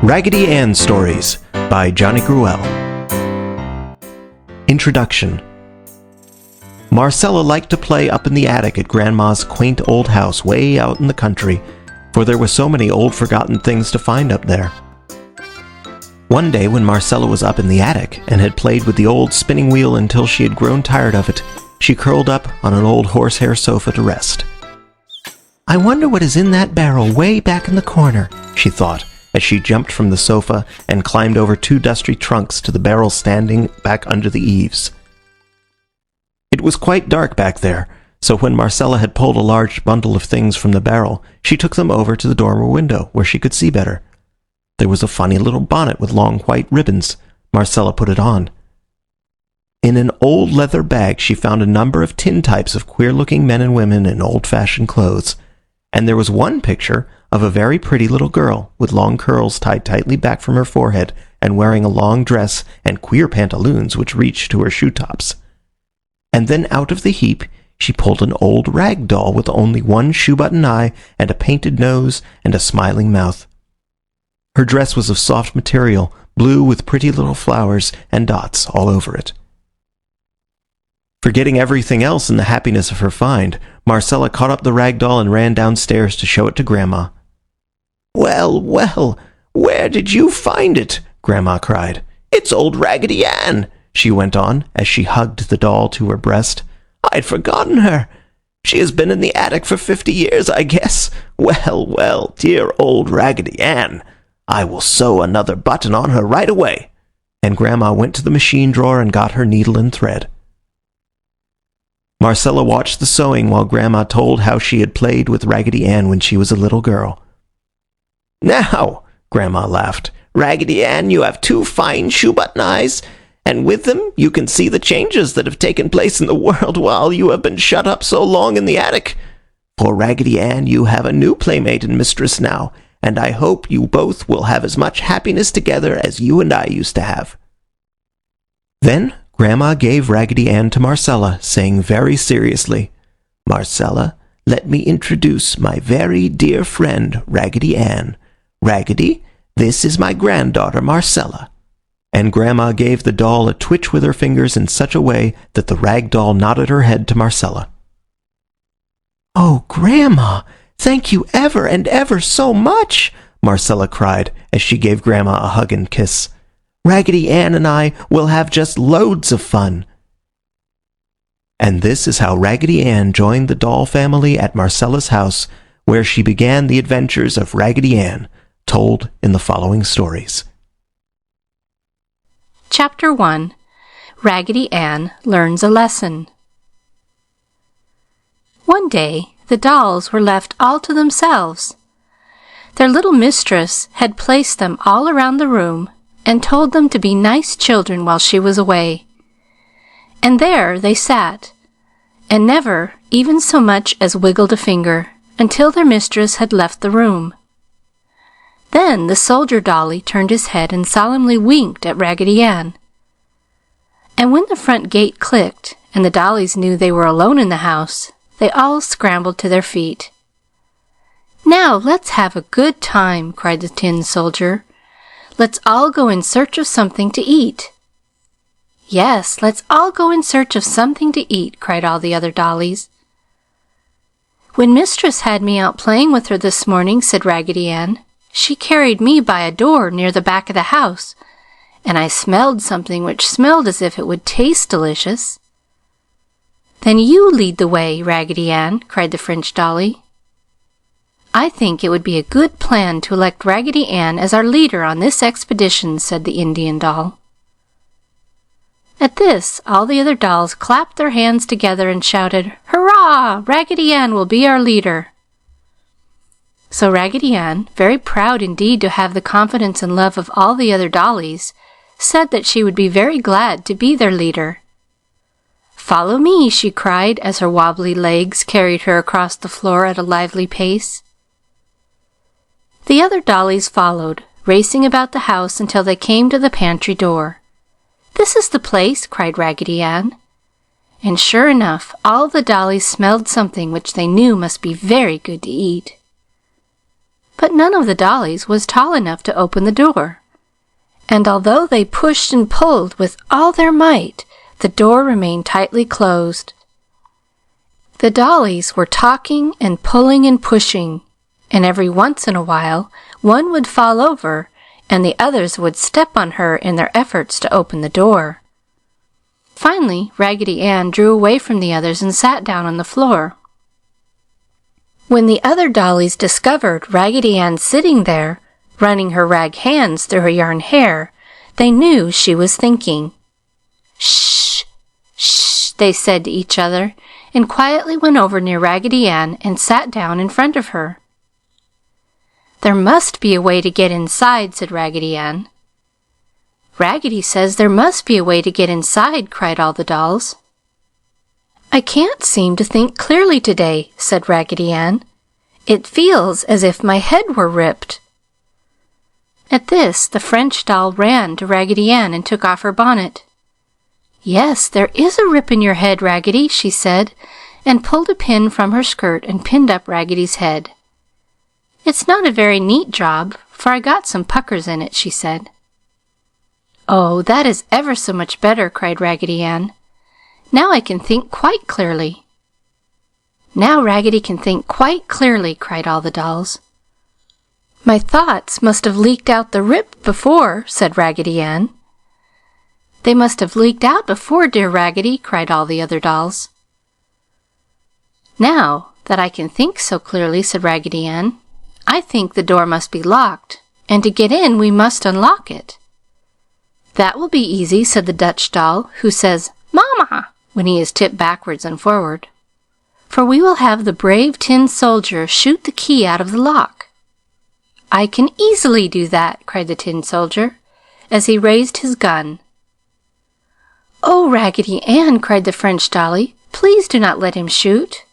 Raggedy Ann Stories by Johnny Gruelle. Introduction. Marcella liked to play up in the attic at Grandma's quaint old house way out in the country, for there were so many old forgotten things to find up there. One day when Marcella was up in the attic and had played with the old spinning wheel until she had grown tired of it, she curled up on an old horsehair sofa to rest. "I wonder what is in that barrel way back in the corner," she thought, as she jumped from the sofa and climbed over two dusty trunks to the barrel standing back under the eaves. It was quite dark back there, so when Marcella had pulled a large bundle of things from the barrel, she took them over to the dormer window, where she could see better. There was a funny little bonnet with long white ribbons. Marcella put it on. In an old leather bag she found a number of tintypes of queer-looking men and women in old-fashioned clothes, and there was one picture of a very pretty little girl with long curls tied tightly back from her forehead and wearing a long dress and queer pantaloons which reached to her shoe-tops. And then out of the heap she pulled an old rag doll with only one shoe-button eye and a painted nose and a smiling mouth. Her dress was of soft material, blue with pretty little flowers and dots all over it. Forgetting everything else in the happiness of her find, Marcella caught up the rag doll and ran downstairs to show it to Grandma. "Well, well, where did you find it?" Grandma cried. "It's old Raggedy Ann," she went on, as she hugged the doll to her breast. "I'd forgotten her. She has been in the attic for 50 years, I guess. Well, well, dear old Raggedy Ann. I will sew another button on her right away." And Grandma went to the machine drawer and got her needle and thread. Marcella watched the sewing while Grandma told how she had played with Raggedy Ann when she was a little girl. "Now," Grandma laughed, "Raggedy Ann, you have two fine shoe-button eyes, and with them you can see the changes that have taken place in the world while you have been shut up so long in the attic. For Raggedy Ann, you have a new playmate and mistress now, and I hope you both will have as much happiness together as you and I used to have." Then Grandma gave Raggedy Ann to Marcella, saying very seriously, "Marcella, let me introduce my very dear friend, Raggedy Ann. Raggedy, this is my granddaughter, Marcella." And Grandma gave the doll a twitch with her fingers in such a way that the rag doll nodded her head to Marcella. "Oh, Grandma, thank you ever and ever so much," Marcella cried as she gave Grandma a hug and kiss. "Raggedy Ann and I will have just loads of fun." And this is how Raggedy Ann joined the doll family at Marcella's house, where she began the adventures of Raggedy Ann, told in the following stories. Chapter 1. Raggedy Ann Learns a Lesson. One day, the dolls were left all to themselves. Their little mistress had placed them all around the room and told them to be nice children while she was away. And there they sat, and never even so much as wiggled a finger until their mistress had left the room. Then the soldier dolly turned his head and solemnly winked at Raggedy Ann. And when the front gate clicked and the dollies knew they were alone in the house, they all scrambled to their feet. "Now let's have a good time," cried the tin soldier. "Let's all go in search of something to eat." "Yes, let's all go in search of something to eat," cried all the other dollies. "When Mistress had me out playing with her this morning," said Raggedy Ann, "she carried me by a door near the back of the house, and I smelled something which smelled as if it would taste delicious." "Then you lead the way, Raggedy Ann," cried the French dolly. "I think it would be a good plan to elect Raggedy Ann as our leader on this expedition," said the Indian doll. At this, all the other dolls clapped their hands together and shouted, "Hurrah! Raggedy Ann will be our leader." So Raggedy Ann, very proud indeed to have the confidence and love of all the other dollies, said that she would be very glad to be their leader. "Follow me," she cried as her wobbly legs carried her across the floor at a lively pace. The other dollies followed, racing about the house until they came to the pantry door. "This is the place," cried Raggedy Ann. And sure enough, all the dollies smelled something which they knew must be very good to eat. But none of the dollies was tall enough to open the door, and although they pushed and pulled with all their might, the door remained tightly closed. The dollies were talking and pulling and pushing, and every once in a while one would fall over, and the others would step on her in their efforts to open the door. Finally, Raggedy Ann drew away from the others and sat down on the floor. When the other dollies discovered Raggedy Ann sitting there, running her rag hands through her yarn hair, they knew she was thinking. "Shh! Shh!" they said to each other, and quietly went over near Raggedy Ann and sat down in front of her. "There must be a way to get inside," said Raggedy Ann. "Raggedy says there must be a way to get inside," cried all the dolls. "I can't seem to think clearly today," said Raggedy Ann. "It feels as if my head were ripped." At this, the French doll ran to Raggedy Ann and took off her bonnet. "Yes, there is a rip in your head, Raggedy," she said, and pulled a pin from her skirt and pinned up Raggedy's head. "It's not a very neat job, for I got some puckers in it," she said. "Oh, that is ever so much better," cried Raggedy Ann. "Now I can think quite clearly." "Now Raggedy can think quite clearly," cried all the dolls. "My thoughts must have leaked out the rip before," said Raggedy Ann. "They must have leaked out before, dear Raggedy," cried all the other dolls. "Now that I can think so clearly," said Raggedy Ann, "I think the door must be locked, and to get in we must unlock it." "That will be easy," said the Dutch doll, who says "Mama" when he is tipped backwards and forward. "For we will have the brave tin soldier shoot the key out of the lock." "I can easily do that," cried the tin soldier, as he raised his gun. "Oh, Raggedy Ann," cried the French dolly, "please do not let him shoot."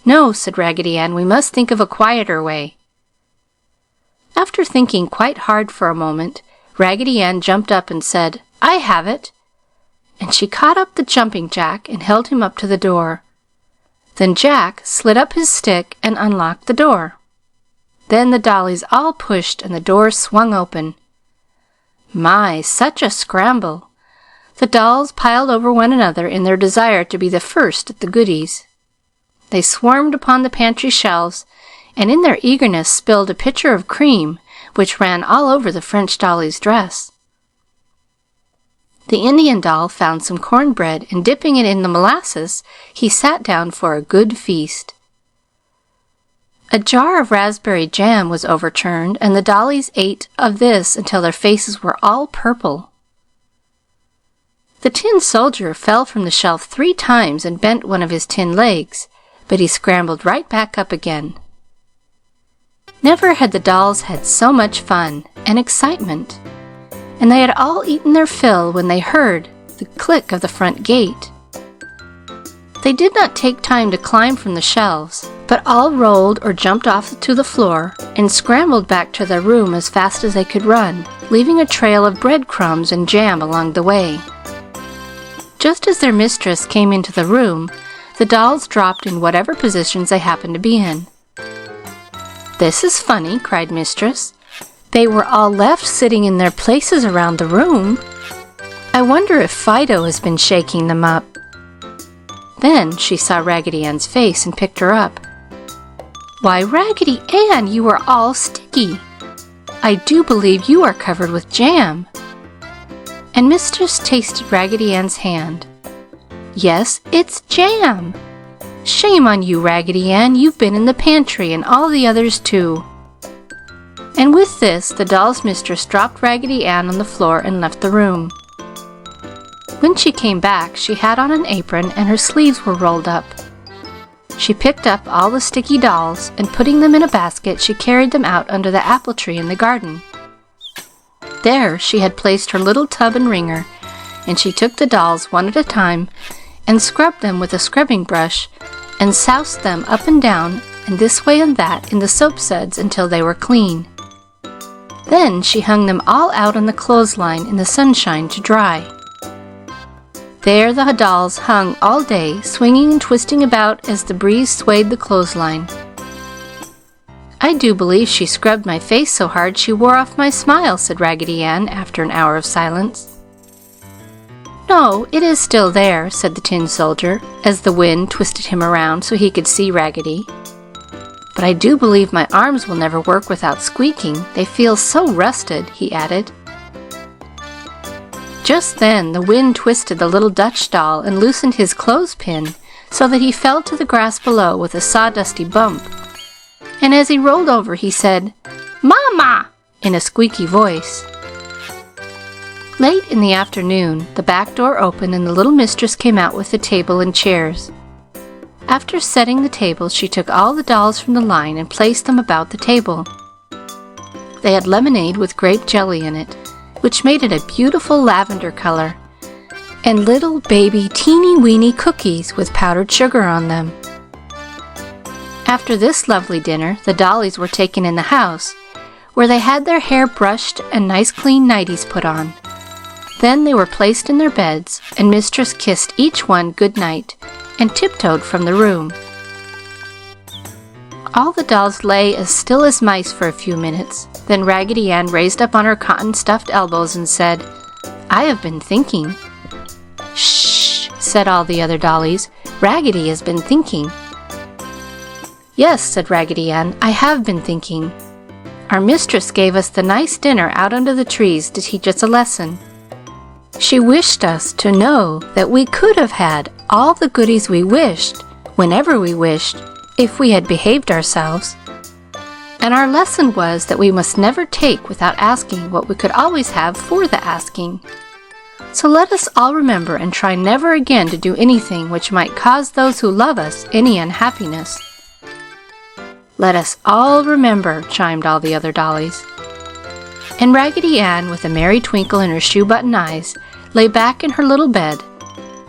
"No," said Raggedy Ann, "we must think of a quieter way." After thinking quite hard for a moment, Raggedy Ann jumped up and said, "I have it!" And she caught up the jumping jack and held him up to the door. Then Jack slid up his stick and unlocked the door. Then the dollies all pushed and the door swung open. My, such a scramble! The dolls piled over one another in their desire to be the first at the goodies. They swarmed upon the pantry shelves, and in their eagerness spilled a pitcher of cream, which ran all over the French dolly's dress. The Indian doll found some cornbread, and dipping it in the molasses, he sat down for a good feast. A jar of raspberry jam was overturned, and the dollies ate of this until their faces were all purple. The tin soldier fell from the shelf 3 times and bent one of his tin legs, but he scrambled right back up again. Never had the dolls had so much fun and excitement, and they had all eaten their fill when they heard the click of the front gate. They did not take time to climb from the shelves, but all rolled or jumped off to the floor and scrambled back to their room as fast as they could run, leaving a trail of breadcrumbs and jam along the way. Just as their mistress came into the room, the dolls dropped in whatever positions they happened to be in. "This is funny," cried Mistress. "They were all left sitting in their places around the room. I wonder if Fido has been shaking them up." Then she saw Raggedy Ann's face and picked her up. "Why, Raggedy Ann, you are all sticky! I do believe you are covered with jam." And Mistress tasted Raggedy Ann's hand. "Yes, it's jam! Shame on you, Raggedy Ann, you've been in the pantry, and all the others too." And with this, the doll's mistress dropped Raggedy Ann on the floor and left the room. When she came back, she had on an apron and her sleeves were rolled up. She picked up all the sticky dolls, and putting them in a basket, she carried them out under the apple tree in the garden. There she had placed her little tub and wringer, and she took the dolls one at a time and scrubbed them with a scrubbing brush and soused them up and down and this way and that in the soap suds until they were clean. Then she hung them all out on the clothesline in the sunshine to dry. There the dolls hung all day, swinging and twisting about as the breeze swayed the clothesline. "I do believe she scrubbed my face so hard she wore off my smile," said Raggedy Ann after an hour of silence. "No, it is still there," said the tin soldier, as the wind twisted him around so he could see Raggedy. "But I do believe my arms will never work without squeaking. They feel so rusted," he added. Just then, the wind twisted the little Dutch doll and loosened his clothespin so that he fell to the grass below with a sawdusty bump. And as he rolled over, he said, "Mama!" in a squeaky voice. Late in the afternoon, the back door opened and the little mistress came out with the table and chairs. After setting the table, she took all the dolls from the line and placed them about the table. They had lemonade with grape jelly in it, which made it a beautiful lavender color, and little baby teeny-weeny cookies with powdered sugar on them. After this lovely dinner, the dollies were taken in the house, where they had their hair brushed and nice clean nighties put on. Then they were placed in their beds, and Mistress kissed each one good night and tiptoed from the room. All the dolls lay as still as mice for a few minutes. Then Raggedy Ann raised up on her cotton-stuffed elbows and said, "I have been thinking." "Shh," said all the other dollies. "Raggedy has been thinking." "Yes," said Raggedy Ann, "I have been thinking. Our mistress gave us the nice dinner out under the trees to teach us a lesson. She wished us to know that we could have had all the goodies we wished, whenever we wished, if we had behaved ourselves. And our lesson was that we must never take without asking what we could always have for the asking. So let us all remember and try never again to do anything which might cause those who love us any unhappiness." "Let us all remember," chimed all the other dollies. And Raggedy Ann, with a merry twinkle in her shoe-button eyes, lay back in her little bed,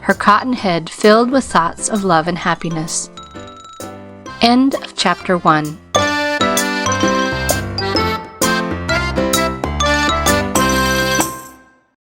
her cotton head filled with thoughts of love and happiness. End of Chapter 1.